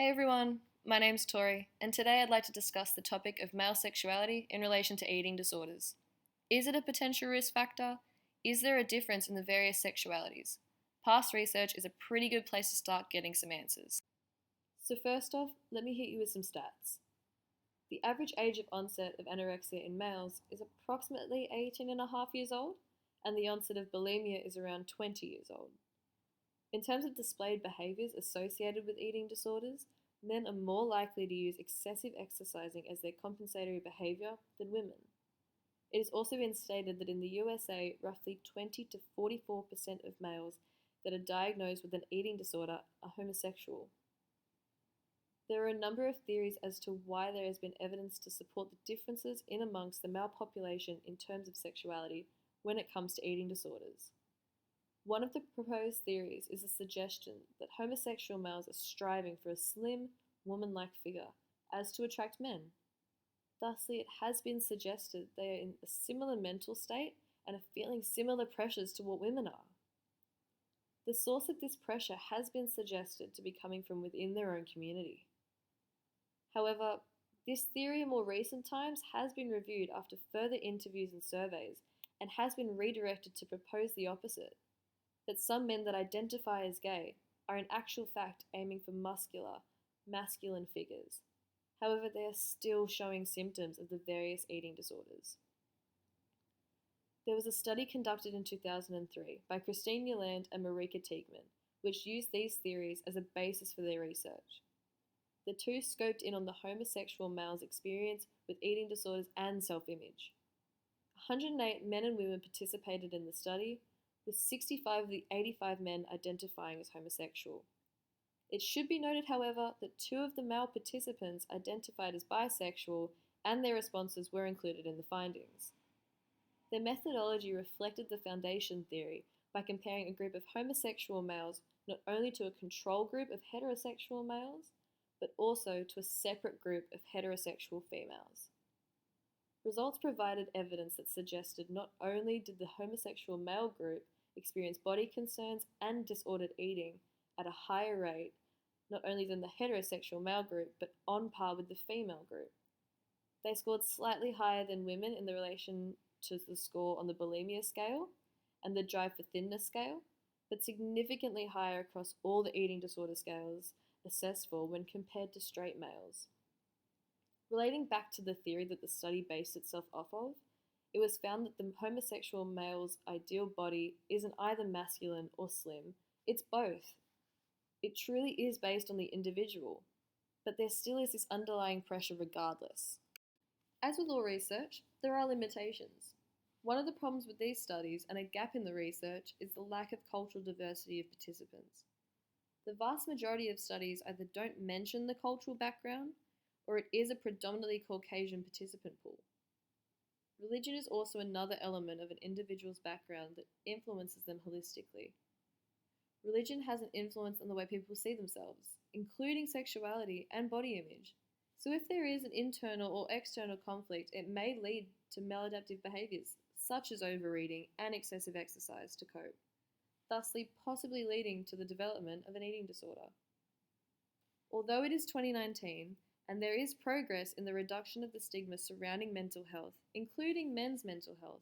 Hey everyone, my name's Tori, and today I'd like to discuss the topic of male sexuality in relation to eating disorders. Is it a potential risk factor? Is there a difference in the various sexualities? Past research is a pretty good place to start getting some answers. So, first off, let me hit you with some stats. The average age of onset of anorexia in males is approximately 18 and a half years old, and the onset of bulimia is around 20 years old. In terms of displayed behaviors associated with eating disorders, men are more likely to use excessive exercising as their compensatory behavior than women. It has also been stated that in the USA, roughly 20 to 44% of males that are diagnosed with an eating disorder are homosexual. There are a number of theories as to why there has been evidence to support the differences in amongst the male population in terms of sexuality when it comes to eating disorders. One of the proposed theories is the suggestion that homosexual males are striving for a slim, woman-like figure as to attract men. Thusly, it has been suggested they are in a similar mental state and are feeling similar pressures to what women are. The source of this pressure has been suggested to be coming from within their own community. However, this theory in more recent times has been reviewed after further interviews and surveys and has been redirected to propose the opposite, that some men that identify as gay are in actual fact aiming for muscular, masculine figures. However, they are still showing symptoms of the various eating disorders. There was a study conducted in 2003 by Christine Yolande and Marika Teigman, which used these theories as a basis for their research. The two scoped in on the homosexual male's experience with eating disorders and self-image. 108 men and women participated in the study, with 65 of the 85 men identifying as homosexual. It should be noted, however, that 2 of the male participants identified as bisexual and their responses were included in the findings. Their methodology reflected the foundation theory by comparing a group of homosexual males not only to a control group of heterosexual males, but also to a separate group of heterosexual females. Results provided evidence that suggested not only did the homosexual male group experience body concerns and disordered eating at a higher rate, not only than the heterosexual male group, but on par with the female group. They scored slightly higher than women in the relation to the score on the bulimia scale and the drive for thinness scale, but significantly higher across all the eating disorder scales assessed for when compared to straight males. Relating back to the theory that the study based itself off of, it was found that the homosexual male's ideal body isn't either masculine or slim, it's both. It truly is based on the individual, but there still is this underlying pressure regardless. As with all research, there are limitations. One of the problems with these studies and a gap in the research is the lack of cultural diversity of participants. The vast majority of studies either don't mention the cultural background, or it is a predominantly Caucasian participant pool. Religion is also another element of an individual's background that influences them holistically. Religion has an influence on the way people see themselves, including sexuality and body image. So if there is an internal or external conflict, it may lead to maladaptive behaviors, such as overeating and excessive exercise to cope, thusly possibly leading to the development of an eating disorder. Although it is 2019, and there is progress in the reduction of the stigma surrounding mental health, including men's mental health,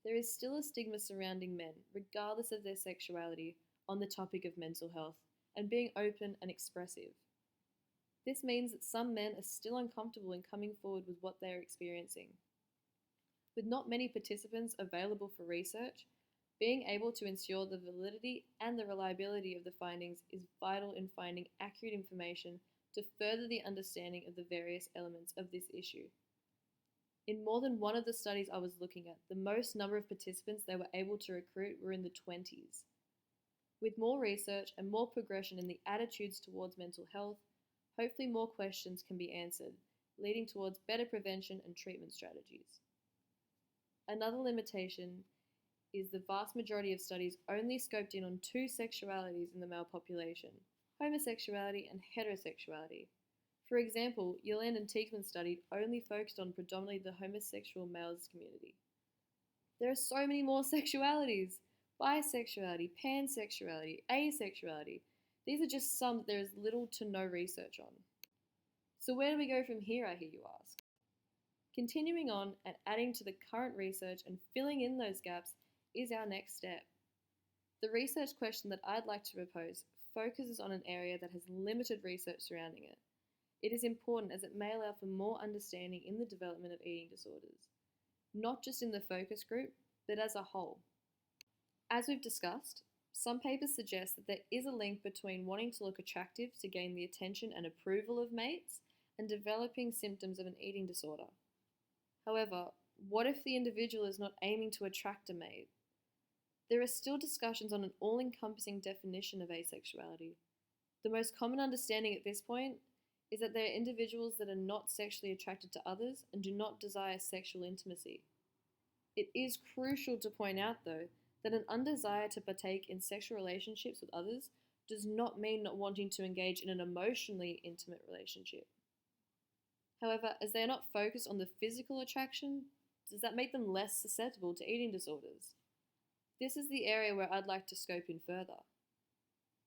there is still a stigma surrounding men, regardless of their sexuality, on the topic of mental health and being open and expressive. This means that some men are still uncomfortable in coming forward with what they are experiencing. With not many participants available for research, being able to ensure the validity and the reliability of the findings is vital in finding accurate information to further the understanding of the various elements of this issue. In more than one of the studies I was looking at, the most number of participants they were able to recruit were in the 20s. With more research and more progression in the attitudes towards mental health, hopefully more questions can be answered, leading towards better prevention and treatment strategies. Another limitation is the vast majority of studies only scoped in on 2 sexualities in the male population, homosexuality and heterosexuality. For example, Yolande and Teigman's study only focused on predominantly the homosexual males community. There are so many more sexualities: bisexuality, pansexuality, asexuality. These are just some that there is little to no research on. So where do we go from here, I hear you ask? Continuing on and adding to the current research and filling in those gaps is our next step. The research question that I'd like to propose focuses on an area that has limited research surrounding it. It is important as it may allow for more understanding in the development of eating disorders, not just in the focus group, but as a whole. As we've discussed, some papers suggest that there is a link between wanting to look attractive to gain the attention and approval of mates and developing symptoms of an eating disorder. However, what if the individual is not aiming to attract a mate? There are still discussions on an all-encompassing definition of asexuality. The most common understanding at this point is that there are individuals that are not sexually attracted to others and do not desire sexual intimacy. It is crucial to point out, though, that an undesire to partake in sexual relationships with others does not mean not wanting to engage in an emotionally intimate relationship. However, as they are not focused on the physical attraction, does that make them less susceptible to eating disorders? This is the area where I'd like to scope in further.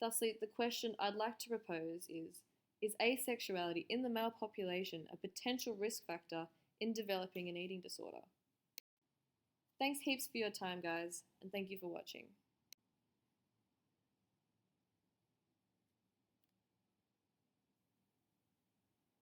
Thusly, the question I'd like to propose is asexuality in the male population a potential risk factor in developing an eating disorder? Thanks heaps for your time, guys, and thank you for watching.